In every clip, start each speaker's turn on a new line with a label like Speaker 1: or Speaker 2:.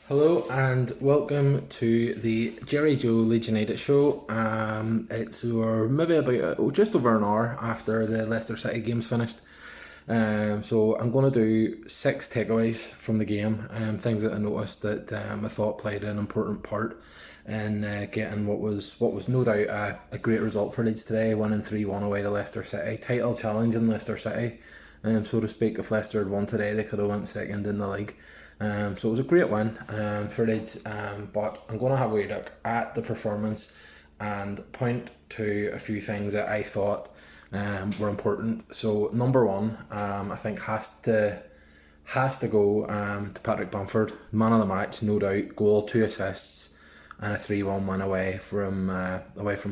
Speaker 1: Hello and welcome to the Gerry Joe Leeds United show. We're maybe about just over an hour after the Leicester City game's finished. So I'm going to do 6 takeaways from the game, things that I noticed that I thought played an important part in getting what was no doubt a great result for Leeds today, winning 3-1 away to Leicester City, title challenging Leicester City, so to speak. If Leicester had won today, they could have went second in the league. So it was a great win for Leeds, but I'm going to have a wee look at the performance and point to a few things that I thought were important. So number one, I think has to go to Patrick Bamford, man of the match, no doubt. Goal, 2 assists, and a 3-1 win away from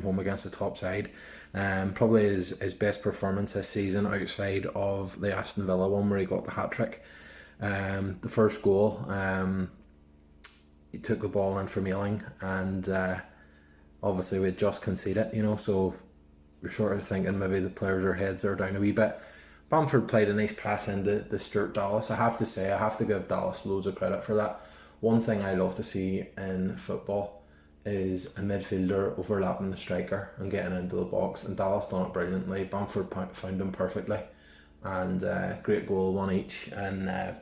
Speaker 1: home against the top side. Probably his best performance this season outside of the Aston Villa one where he got the hat trick. The first goal, he took the ball in from Ealing, and obviously we had just conceded, so we're sort of thinking maybe the players' heads are down a wee bit. Bamford played a nice pass into the Stuart Dallas. I have to say, I have to give Dallas loads of credit for that. One thing I love to see in football is a midfielder overlapping the striker and getting into the box, and Dallas done it brilliantly. Bamford found him perfectly, and great goal, one each, and I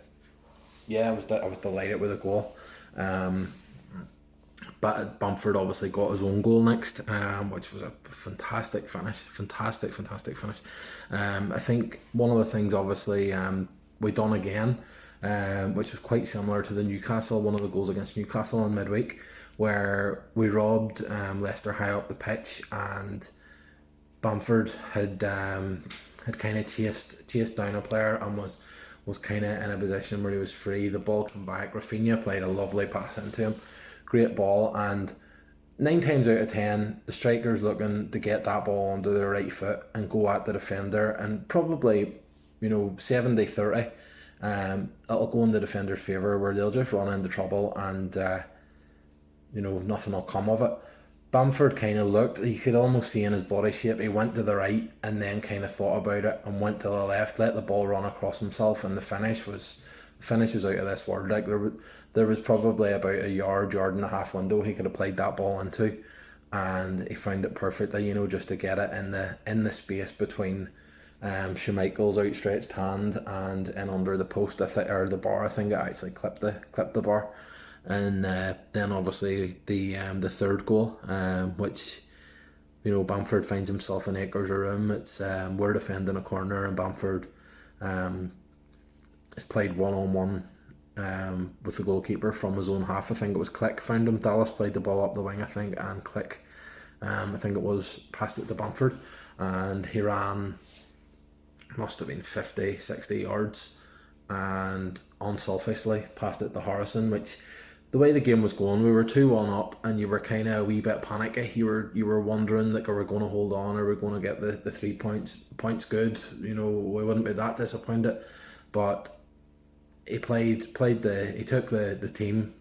Speaker 1: was delighted with the goal. But Bamford obviously got his own goal next, which was a fantastic finish. Fantastic finish. I think one of the things obviously we done again, which was quite similar to one of the goals against Newcastle in midweek, where we robbed Leicester high up the pitch, and Bamford had kind of chased down a player and was kind of in a position where he was free. The ball came back. Rafinha played a lovely pass into him. Great ball, and 9 times out of 10, the striker's looking to get that ball onto their right foot and go at the defender, and probably, 70-30, it'll go in the defender's favour, where they'll just run into trouble and, nothing will come of it. Bamford kind of looked, you could almost see in his body shape, he went to the right and then kind of thought about it and went to the left, let the ball run across himself, and the finish was out of this world. Like there was probably about a yard and a half window he could have played that ball into, and he found it perfectly, just to get it in the space between Schmeichel's outstretched hand and in under the post, or the bar. I think it actually clipped the bar. And then obviously the third goal, which Bamford finds himself in acres of room. It's we're defending a corner, and Bamford has played one-on-one with the goalkeeper from his own half. I think it was Click found him. Dallas played the ball up the wing, I think, and Click, I think it was, passed it to Bamford, and he ran, must have been 50-60 yards, and unselfishly passed it to Harrison, which, the way the game was going, we were 2-1 up, and you were kind of a wee bit panicky. You were wondering, like, are we going to hold on? Are we going to get the 3 points? Points good. We wouldn't be that disappointed. But he played the team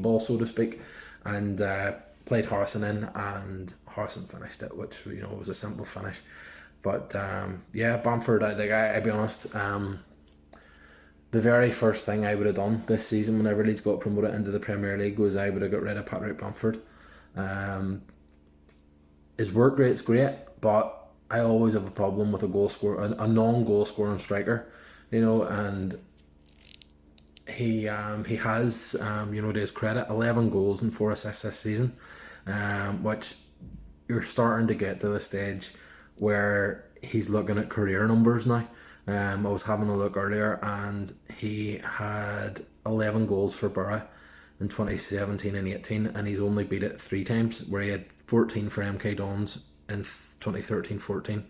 Speaker 1: ball, so to speak, and played Harrison in, and Harrison finished it, which was a simple finish. But Bamford, I'll be honest. The very first thing I would have done this season whenever Leeds got promoted into the Premier League was I would have got rid of Patrick Bamford. His work rate's great, but I always have a problem with a non-goal scoring striker, and he has, to his credit, 11 goals and 4 assists this season, which you're starting to get to the stage where he's looking at career numbers now. I was having a look earlier, and he had 11 goals for Borough in 2017 and 18, and he's only beat it 3 times, where he had 14 for MK Dons in 2013-14,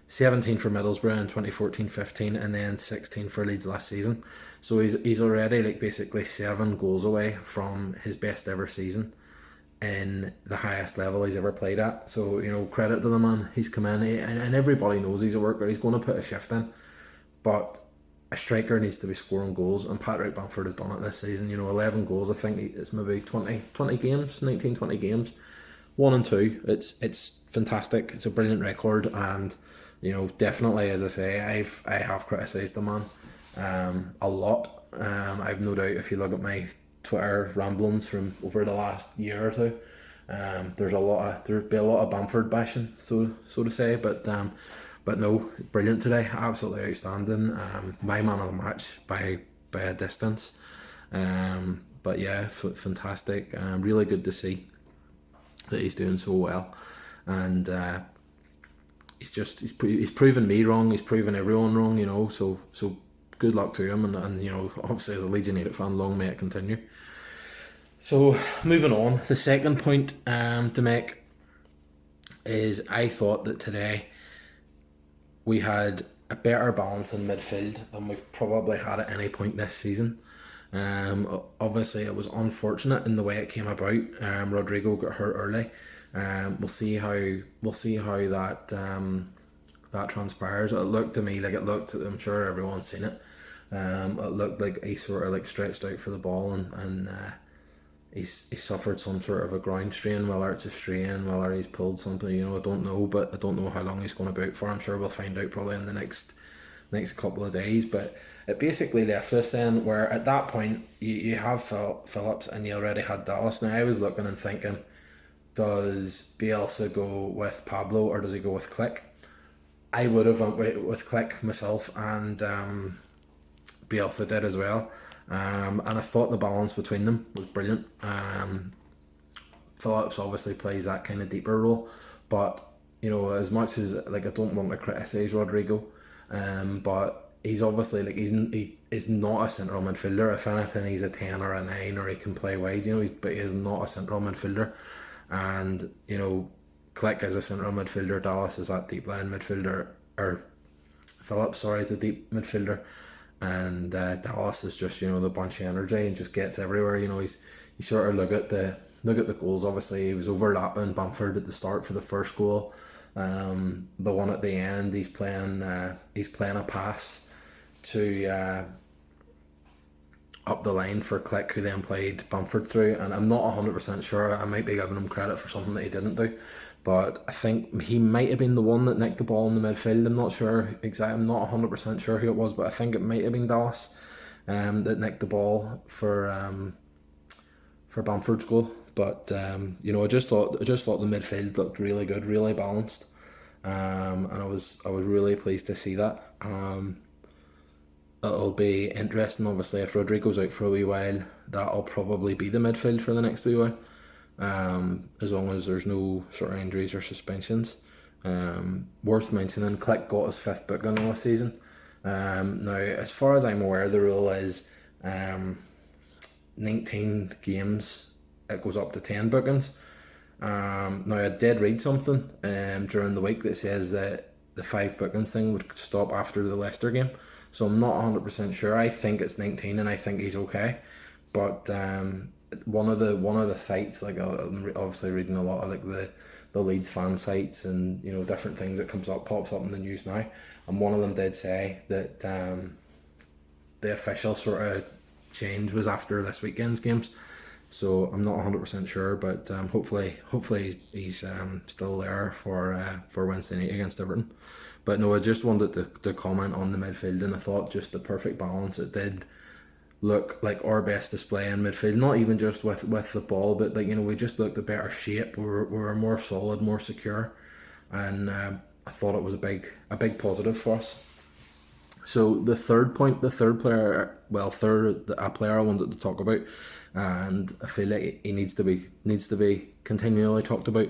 Speaker 1: 17 for Middlesbrough in 2014-15, and then 16 for Leeds last season. So he's already basically 7 goals away from his best ever season in the highest level he's ever played at. So credit to the man. He's come in, and everybody knows he's a worker. He's going to put a shift in, but a striker needs to be scoring goals, and Patrick Bamford has done it this season. 11 goals. I think it's maybe 20 games, 19, 20 games, 1 and 2. It's fantastic. It's a brilliant record, and definitely, as I say, I have criticised the man a lot. I've no doubt if you look at my Twitter ramblings from over the last year or two, there'd be a lot of Bamford bashing, so to say, but no, brilliant today, absolutely outstanding. My man of the match by a distance. But yeah, fantastic. Really good to see that he's doing so well, and he's proven me wrong. He's proven everyone wrong. So good luck to him, and obviously as a Leeds United fan, long may it continue. So moving on, the second point to make is I thought that today we had a better balance in midfield than we've probably had at any point this season. Obviously, it was unfortunate in the way it came about. Rodrigo got hurt early. We'll see how that transpires. It looked to me like I'm sure everyone's seen it. It looked like he sort of like stretched out for the ball and he suffered some sort of a groin strain, whether it's a strain, whether he's pulled something, I don't know, but I don't know how long he's going to be out for. I'm sure we'll find out probably in the next couple of days, but it basically left us then where at that point you have Phillips and you already had Dallas. Now I was looking and thinking, does Bielsa go with Pablo or does he go with Click? I would have went with Click myself, and Bielsa did as well. And I thought the balance between them was brilliant. Phillips obviously plays that kind of deeper role, but as much as like I don't want to criticise Rodrigo, but he's obviously like he is not a central midfielder. If anything, he's a 10 or a 9, or he can play wide. But he is not a central midfielder, and Click is a central midfielder. Dallas is that deep line midfielder, or Phillips, sorry, is a deep midfielder. And Dallas is just the bunch of energy and just gets everywhere. You sort of look at the goals. Obviously, he was overlapping Bamford at the start for the first goal. The one at the end, he's playing a pass to up the line for Click, who then played Bamford through. And I'm not 100% sure. I might be giving him credit for something that he didn't do, but I think he might have been the one that nicked the ball in the midfield. I'm not sure exactly. I'm not 100% sure who it was, but I think it might have been Dallas that nicked the ball for Bamford's goal. But I just thought the midfield looked really good, really balanced, and I was really pleased to see that. It'll be interesting, obviously, if Rodrigo's out for a wee while. That'll probably be the midfield for the next wee while. As long as there's no sort of injuries or suspensions. Worth mentioning, Click got his 5th booking all season. Now, as far as I'm aware, the rule is 19 games, it goes up to 10 bookings. Now, I did read something during the week that says that the 5 bookings thing would stop after the Leicester game. So I'm not 100% sure. I think it's 19 and I think he's okay. But one of the sites, like I'm obviously reading a lot of like the Leeds fan sites and different things that pops up in the news now, and one of them did say that the official sort of change was after this weekend's games. So I'm not 100% sure, but hopefully he's still there for Wednesday night against Everton. But no, I just wanted to comment on the midfield, and I thought just the perfect balance. It did look like our best display in midfield, not even just with the ball, but like we just looked a better shape. We were more solid, more secure, and I thought it was a big positive for us. So the third player I wanted to talk about, and I feel like he needs to be continually talked about,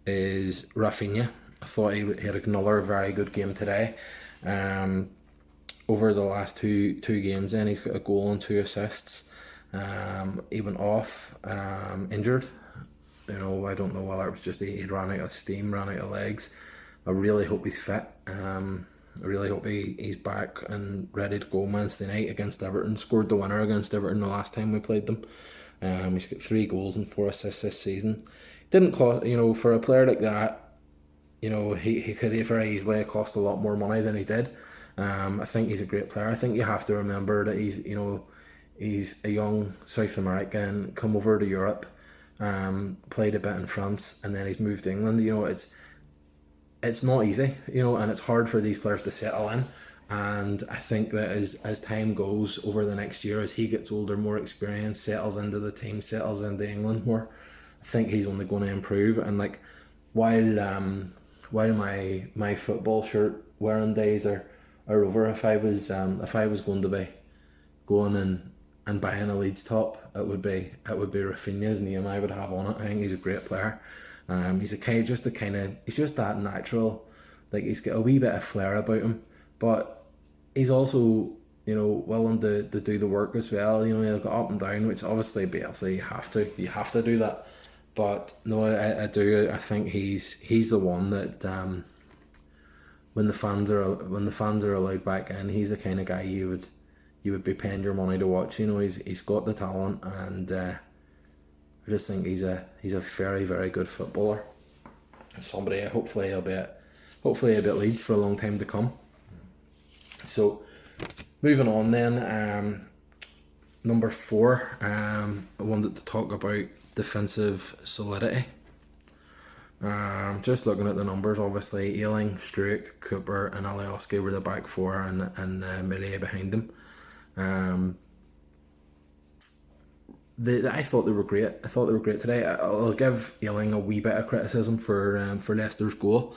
Speaker 1: is Rafinha. I thought he had another very good game today. Over the last two games, then he's got a goal and 2 assists. He went off injured. I don't know whether it was just he ran out of steam, ran out of legs. I really hope he's fit. I really hope he's back and ready to go Wednesday night against Everton. Scored the winner against Everton the last time we played them. He's got 3 goals and 4 assists this season. Didn't cost, for a player like that, he could have very easily cost a lot more money than he did. I think he's a great player. I think you have to remember that he's a young South American, come over to Europe, played a bit in France, and then he's moved to England. It's not easy, and it's hard for these players to settle in. And I think that as time goes over the next year, as he gets older, more experience, settles into the team, settles into England more, I think he's only going to improve. And like, while my football shirt wearing days are over, if I was going to be going and buying a Leeds top, it would be Rafinha's name I would have on it. I think he's a great player. He's he's just that natural. Like, he's got a wee bit of flair about him, but he's also, willing to do the work as well. He'll go up and down, which obviously Bielsa, you have to do that. But no, I do. I think he's the one that, when the fans are allowed back in, he's the kind of guy you would be paying your money to watch. He's got the talent, and I just think he's a very, very good footballer. Somebody, hopefully he'll be at Leeds for a long time to come. So moving on then, number 4, I wanted to talk about defensive solidity. Just looking at the numbers, obviously Ealing, Struik, Cooper and Alioski were the back 4, and Millie behind them. I thought they were great. I thought they were great today. I'll give Ealing a wee bit of criticism for Leicester's goal.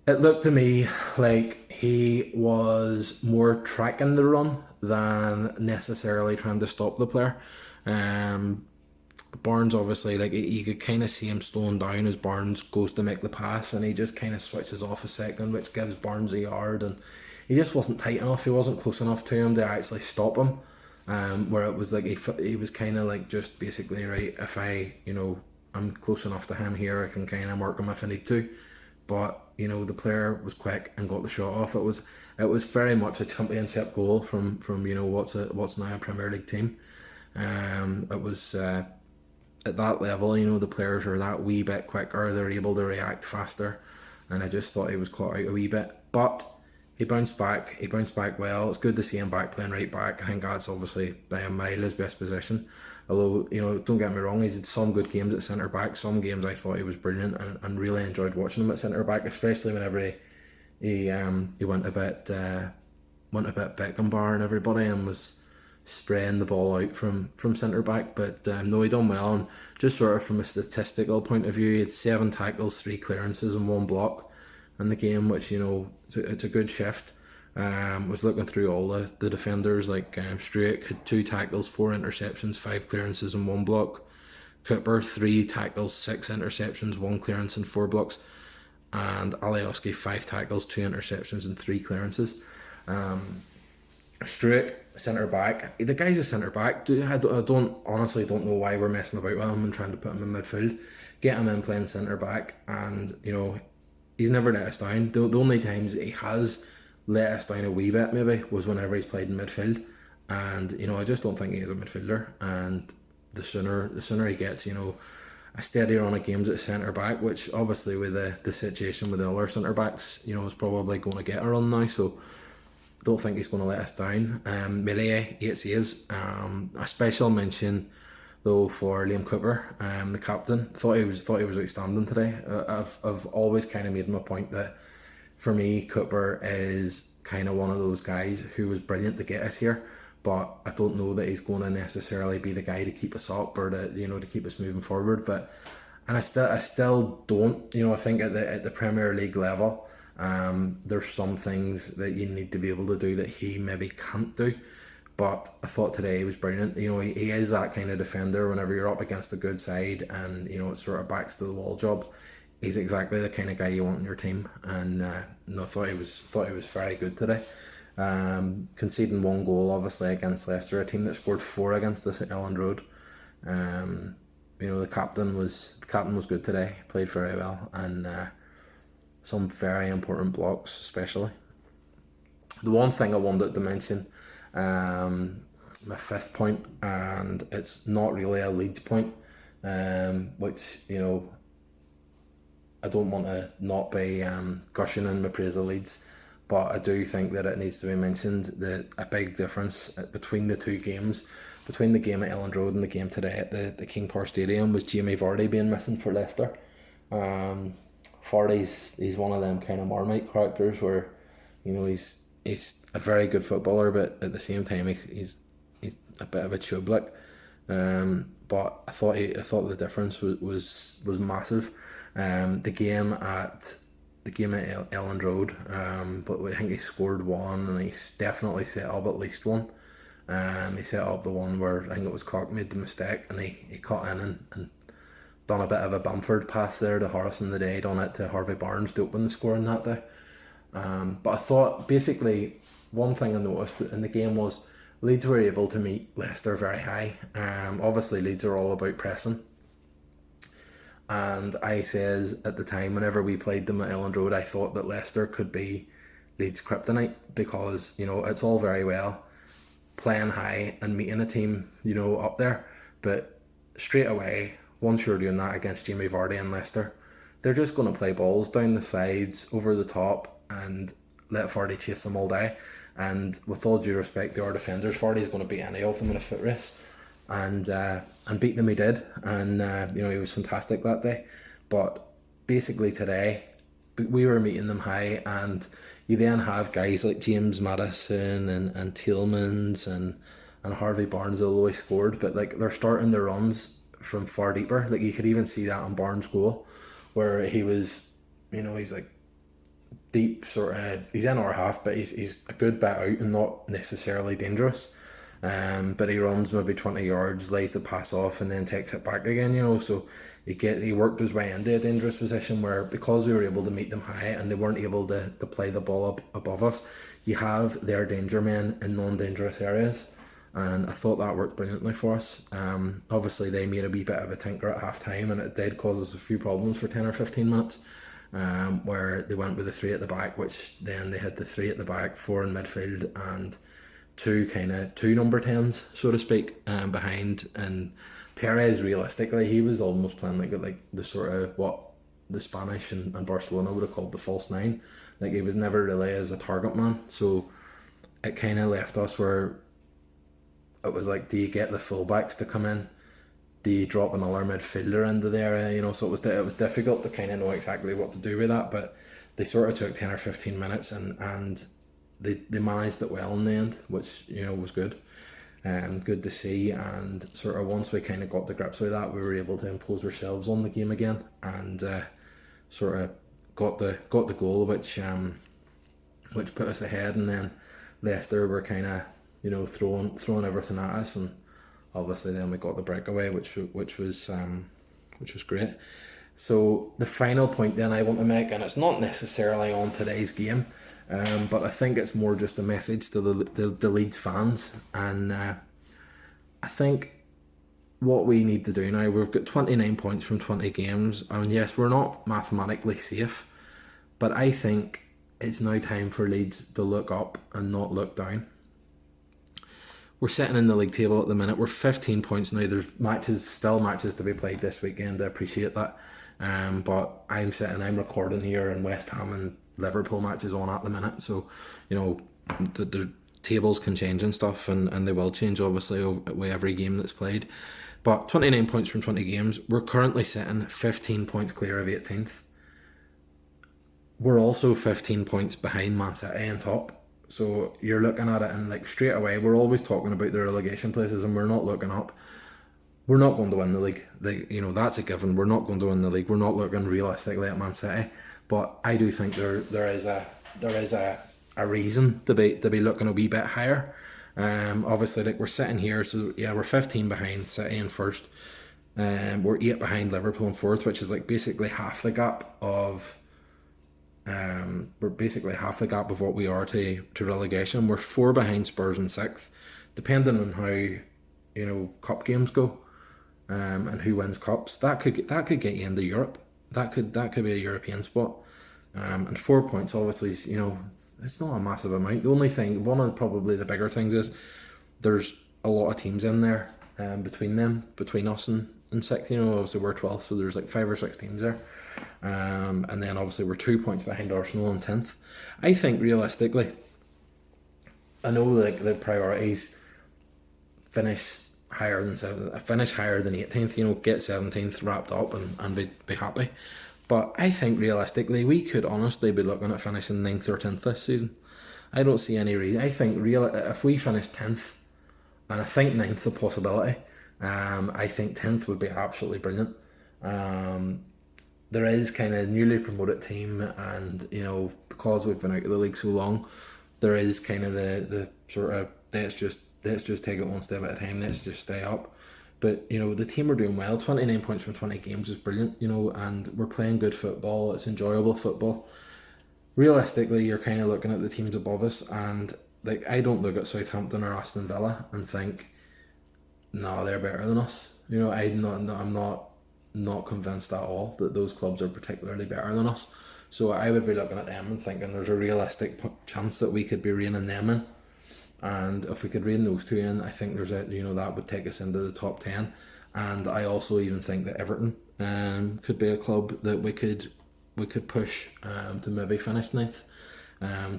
Speaker 1: It looked to me like he was more tracking the run than necessarily trying to stop the player. Barnes, obviously, like, you could kind of see him slowing down as Barnes goes to make the pass, and he just kind of switches off a second, which gives Barnes a yard, and he just wasn't tight enough. He wasn't close enough to him to actually stop him. Where it was like he was kind of like, just basically, right, if I'm close enough to him here, I can kind of mark him if I need to. But the player was quick and got the shot off. It was very much a championship goal from what's now a Premier League team. It was at that level. The players are that wee bit quicker. They're able to react faster, and I just thought he was caught out a wee bit. But he bounced back. He bounced back well. It's good to see him back playing right back. I think that's obviously by a mile his best position. Although, don't get me wrong, he's had some good games at centre back. Some games I thought he was brilliant, and really enjoyed watching him at centre back, especially whenever he went a bit Beckenbauer and everybody, and was spraying the ball out from centre back. But no, he done well, and just sort of from a statistical point of view, he had 7 tackles, 3 clearances and 1 block in the game, which it's a good shift. Was looking through all the defenders, like Struik had 2 tackles, 4 interceptions, 5 clearances and 1 block. Cooper 3 tackles, 6 interceptions, 1 clearance and 4 blocks. And Alioski 5 tackles, 2 interceptions and 3 clearances. Struik, centre back. The guy's a centre back. I honestly don't know why we're messing about with him and trying to put him in midfield. Get him in playing centre back, and he's never let us down. The only times he has let us down a wee bit maybe was whenever he's played in midfield, and I just don't think he is a midfielder. And the sooner he gets a steady run of games at centre back, which obviously with the situation with the other centre backs is probably going to get a run now, so I don't think he's going to let us down. Millie, 8 saves. A special mention though for Liam Cooper, the captain. Thought he was outstanding today. I've always kind of made him a point that, for me, Cooper is kind of one of those guys who was brilliant to get us here, but I don't know that he's going to necessarily be the guy to keep us up or to keep us moving forward. And I still don't. I think at the Premier League level, there's some things that you need to be able to do that he maybe can't do. But I thought today he was brilliant. He is that kind of defender whenever you're up against a good side and it's sort of backs to the wall job. He's exactly the kind of guy you want in your team, and I thought he was very good today. Conceding 1 goal obviously against Leicester, a team that scored 4 against us at Elland Road. The captain was good today. Played very well, and some very important blocks, especially. The one thing I wanted to mention, my 5th point, and it's not really a Leeds point, which I don't want to not be gushing in my praise of Leeds, but I do think that it needs to be mentioned that a big difference between the 2 games, between the game at Elland Road and the game today at the King Power Stadium, was Jamie Vardy being missing for Leicester. Vardy's one of them kind of Marmite characters where he's he's a very good footballer, but at the same time he's a bit of a chublik. But I thought the difference was massive. The game at Elland Road, but I think he scored one, and he's definitely set up at least one. He set up the one where I think it was Cork made the mistake, and he cut in and done a bit of a Bamford pass there to Harrison the day, done it to Harvey Barnes to open the scoring that day. But I thought basically one thing I noticed in the game was Leeds were able to meet Leicester very high. Obviously Leeds are all about pressing, and I says at the time whenever we played them at Elland Road, I thought that Leicester could be Leeds kryptonite, because it's all very well playing high and meeting a team up there, but straight away once you're doing that against Jamie Vardy and Leicester, they're just going to play balls down the sides, over the top, and let Vardy chase them all day. And with all due respect to our defenders, Vardy's going to beat any of them in a foot race, and beat them he did, and he was fantastic that day. But basically today, we were meeting them high, and you then have guys like James Maddison and Tielemans and Harvey Barnes, although he scored, but like they're starting their runs from far deeper. Like you could even see that on Barnes' goal, where he was, he's like deep sort of. He's in our half, but he's a good bit out and not necessarily dangerous. But he runs maybe 20 yards, lays the pass off, and then takes it back again. So he worked his way into a dangerous position where, because we were able to meet them high and they weren't able to play the ball up above us, you have their danger men in non-dangerous areas. And I thought that worked brilliantly for us. Obviously they made a wee bit of a tinker at half time, and it did cause us a few problems for 10 or 15 minutes, where they went with the three at the back, which then they had the three at the back, four in midfield, and two number 10s, so to speak, behind. And Perez, realistically, he was almost playing like the sort of what the Spanish and Barcelona would have called the false nine. Like he was never really as a target man, so it kind of left us where it was like, do you get the fullbacks to come in? Do you drop another midfielder into the area? So it was difficult to kind of know exactly what to do with that. But they sort of took 10 or 15 minutes, and they managed it well in the end, which was good. Good to see. And sort of once we kind of got the grips with that, we were able to impose ourselves on the game again, and sort of got the goal, which put us ahead. And then Leicester were kind of throwing everything at us, and obviously then we got the breakaway, which was great. So the final point then I want to make, and it's not necessarily on today's game, but I think it's more just a message to the Leeds fans. And I think what we need to do now, we've got 29 points from 20 games, and yes, we're not mathematically safe, but I think it's now time for Leeds to look up and not look down. We're sitting in the league table at the minute. We're 15 points now. There's still matches to be played this weekend. I appreciate that. But I'm recording here, and West Ham and Liverpool matches on at the minute. So, the tables can change and stuff, and they will change obviously with every game that's played. But 29 points from 20 games. We're currently sitting 15 points clear of 18th. We're also 15 points behind Man City on top. So you're looking at it, and like straight away, we're always talking about the relegation places, and we're not looking up. We're not going to win the league. That's a given. We're not going to win the league. We're not looking realistically at Man City, but I do think there is a reason to be looking a wee bit higher. Obviously, like we're sitting here, so yeah, we're 15 behind City in first. We're 8 behind Liverpool in fourth, which is like basically half the gap of. We're basically half the gap of what we are to relegation. We're 4 behind Spurs in 6th, depending on how cup games go, and who wins cups. That could get you into Europe. That could be a European spot. And 4 points obviously is, it's not a massive amount. The only thing, one of probably the bigger things, is there's a lot of teams in there between us and 6th. Obviously we're 12th, so there's like 5 or 6 teams there. And then obviously we're 2 points behind Arsenal in 10th. I think realistically, I know like the priorities finish higher than 18th, get 17th wrapped up and be happy. But I think realistically we could honestly be looking at finishing 9th or 10th this season. I don't see any reason. I think if we finish 10th, and I think 9th's a possibility, I think 10th would be absolutely brilliant. There is kind of newly promoted team, and because we've been out of the league so long, there is kind of the sort of let's just take it one step at a time. Let's just stay up. But the team are doing well. 29 points from 20 games is brilliant. And we're playing good football. It's enjoyable football. Realistically, you're kind of looking at the teams above us, and like I don't look at Southampton or Aston Villa and think, no, they're better than us. I'm not convinced at all that those clubs are particularly better than us. So I would be looking at them and thinking there's a realistic chance that we could be reining them in. And if we could rein those two in, I think there's that would take us into the top 10. And I also even think that Everton could be a club that we could push to maybe finish 9th.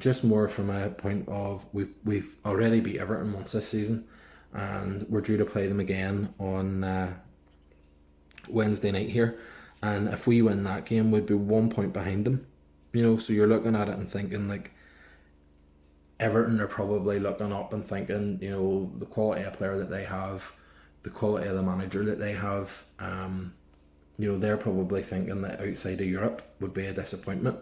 Speaker 1: Just more from a point of we've already beat Everton once this season, and we're due to play them again on Wednesday night here. And if we win that game, we'd be 1 point behind them. So you're looking at it and thinking like Everton are probably looking up and thinking, the quality of player that they have, the quality of the manager that they have, they're probably thinking that outside of Europe would be a disappointment.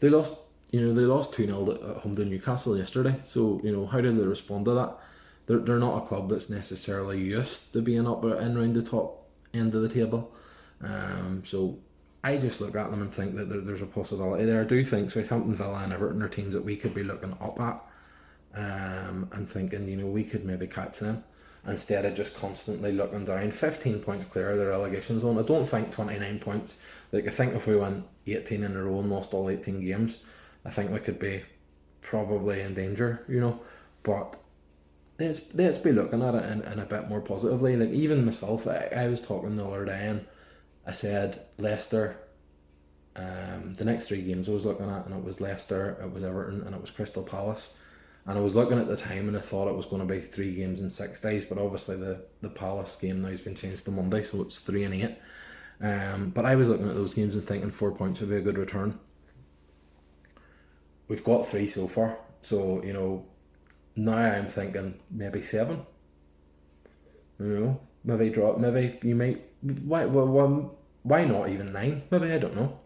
Speaker 1: They lost 2-0 at home to Newcastle yesterday. So, how did they respond to that? They're not a club that's necessarily used to being up and around the top end of the table. So I just look at them and think that there's a possibility there. I do think Southampton, Villa and Everton are teams that we could be looking up at and thinking, we could maybe catch them instead of just constantly looking down. 15 points clear of the relegation zone. I don't think 29 points. I think if we won 18 in a row and lost all 18 games, I think we could be probably in danger, But let's be looking at it in a bit more positively. Like even myself, I was talking the other day and I said Leicester, the next 3 games I was looking at, and it was Leicester, it was Everton and it was Crystal Palace. And I was looking at the time and I thought it was going to be 3 games in 6 days, but obviously the Palace game now has been changed to Monday, so it's 3 and 8. But I was looking at those games and thinking 4 points would be a good return. We've got 3 so far, so now I'm thinking maybe 7. Maybe drop. Maybe you might. Why not even 9? Maybe, I don't know.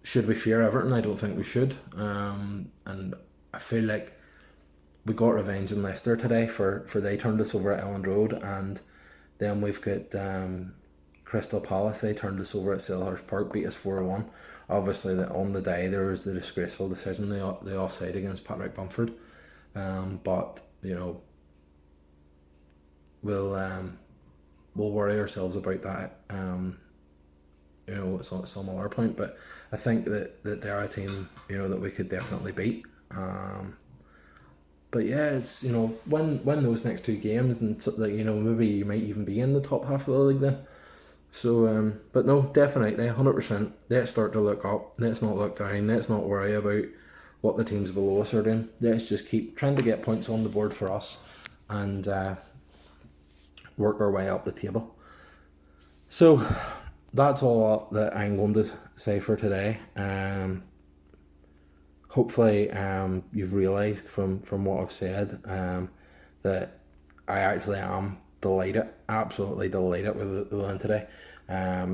Speaker 1: Should we fear Everton? I don't think we should. And I feel like we got revenge in Leicester today for they turned us over at Elland Road, and then we've got Crystal Palace. They turned us over at Selhurst Park, beat us 4-1. Obviously, on the day there was the disgraceful decision, the offside against Patrick Bamford. But we'll worry ourselves about that. At some other point. But I think that they're a team that we could definitely beat. But yeah, it's win those next 2 games, and maybe you might even be in the top half of the league then. So but no, definitely 100%. Let's start to look up. Let's not look down. Let's not worry about what the teams below us are doing. Let's just keep trying to get points on the board for us, and work our way up the table. So that's all that I'm going to say for today. Hopefully you've realised from what I've said that I actually am delighted, absolutely delighted with the win today. I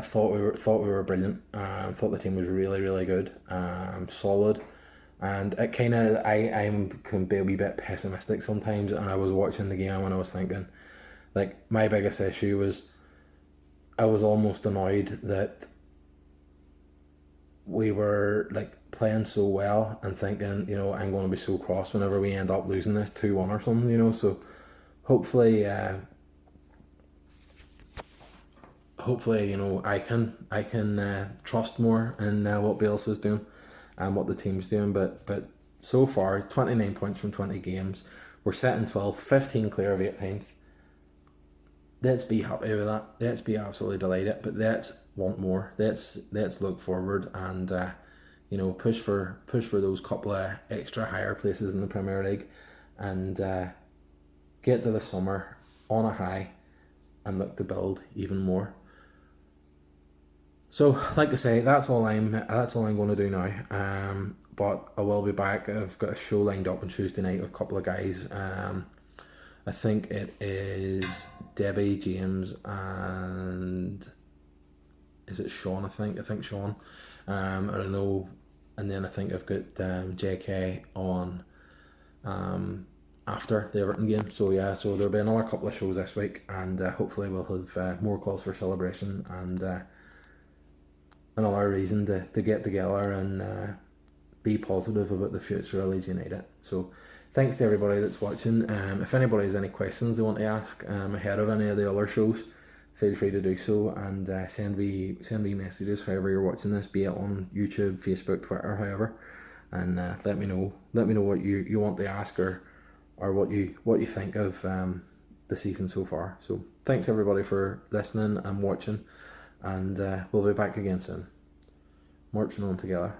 Speaker 1: thought we were brilliant. Thought the team was really, really good, solid, and it kind of I can be a wee bit pessimistic sometimes. And I was watching the game and I was thinking, like, my biggest issue was I was almost annoyed that we were like playing so well and thinking, I'm going to be so cross whenever we end up losing this 2-1 or something, So hopefully, I can trust more in what Bielsa's doing and what the team's doing. But so far, 29 points from 20 games. We're sitting 12th, 15 clear of 18th. Let's be happy with that. Let's be absolutely delighted. But let's want more. Let's look forward and push for those couple of extra higher places in the Premier League, and get to the summer on a high and look to build even more. So, like I say, that's all I'm going to do now. but I will be back. I've got a show lined up on Tuesday night with a couple of guys. I think it is Debbie, James, and is it Sean? I think Sean. I don't know. And then I think I've got JK on after the Everton game. So yeah, so there'll be another couple of shows this week, and hopefully we'll have more calls for celebration and another reason to get together and be positive about the future of Leeds United. So thanks to everybody that's watching. If anybody has any questions they want to ask ahead of any of the other shows, feel free to do so, and send me messages however you're watching this, be it on YouTube, Facebook, Twitter, however, and let me know what you want to ask or what you think of the season so far. So thanks everybody for listening and watching, and we'll be back again soon. Marching on together.